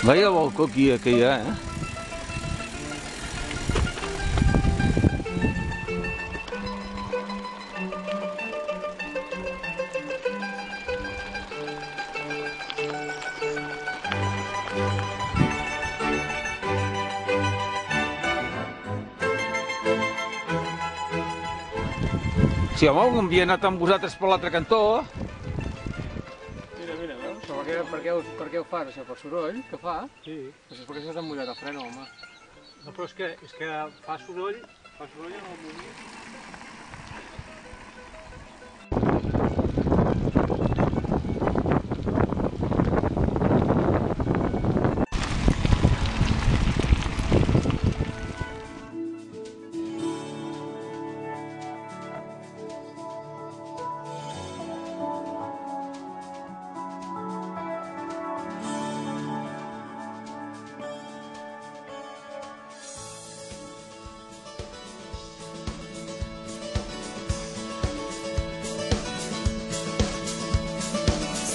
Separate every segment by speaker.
Speaker 1: Veia el balcó aquí, que hi ha, eh? Sí, home, com havia anat amb vosaltres per l'altre cantó.
Speaker 2: Mira, veus? Per què ho fas, això? Per soroll que fa?
Speaker 3: Sí.
Speaker 2: Això és perquè s'ha mullat el fren, home.
Speaker 3: No, però és que fa soroll en el moviment.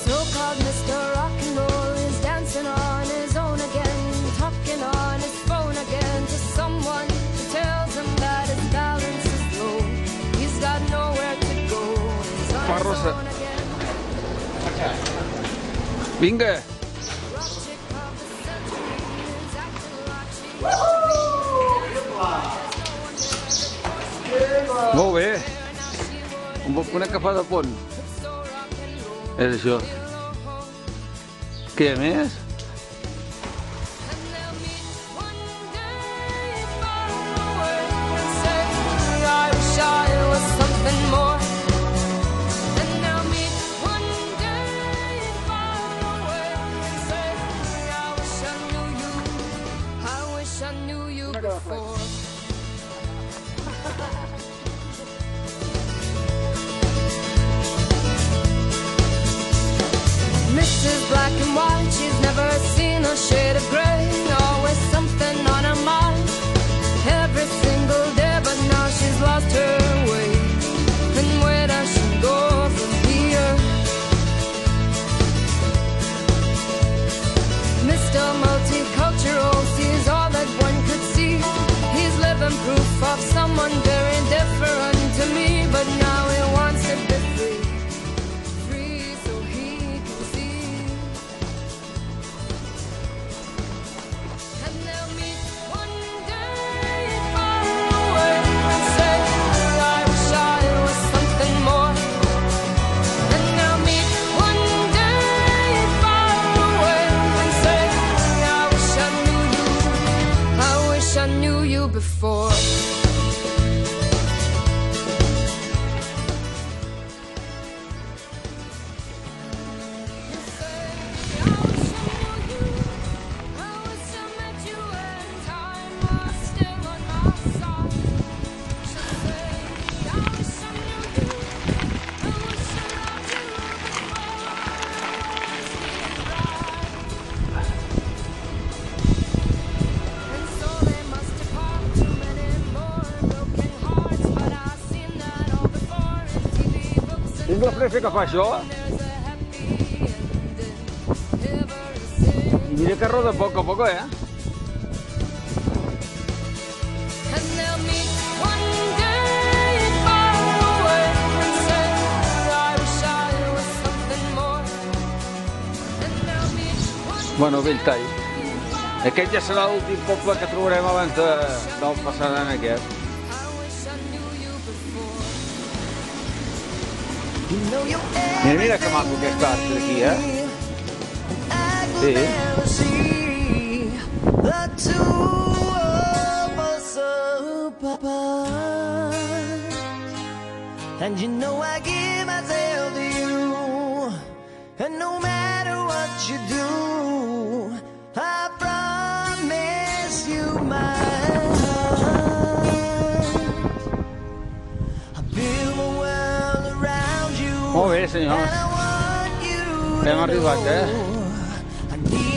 Speaker 4: So-called Mr. Rock and Roll is dancing on his own again, talking on his phone again to someone who tells him that his balance is low. He's got nowhere to go. He's on his
Speaker 1: Rosa.
Speaker 4: own again.
Speaker 1: Vinga!
Speaker 4: Rock chick of the century is acting like she
Speaker 1: Molt bé. Un balconet que fa de pont. És això. Què hi ha més?
Speaker 4: Mrs. Black and White, she's never seen a shade of grey. Always something on her mind, every single day. But now she's lost her way, and where does she go from here? Mr. Multicultural sees all that one could see. He's living proof of someone very different to me. But now he wants to be free, free so he can see. And they'll meet one day far away and say, I wish I was something more. And they'll meet one day far away and say, I wish I knew you, I wish I knew you before.
Speaker 1: Tinc la pressa que fa això. I mira que roda a poc, eh? Bueno, Belltall. Aquest ja serà l'últim poble que trobarem abans del passadant aquest. Mira que maco aquest arc d'aquí, eh? Sí.
Speaker 5: The two of us apart. And you know I give myself to you, and no matter what you do, I promise you my heart. I build a world around you.
Speaker 1: Molt bé, senyors. Hem arribat, eh?
Speaker 5: I need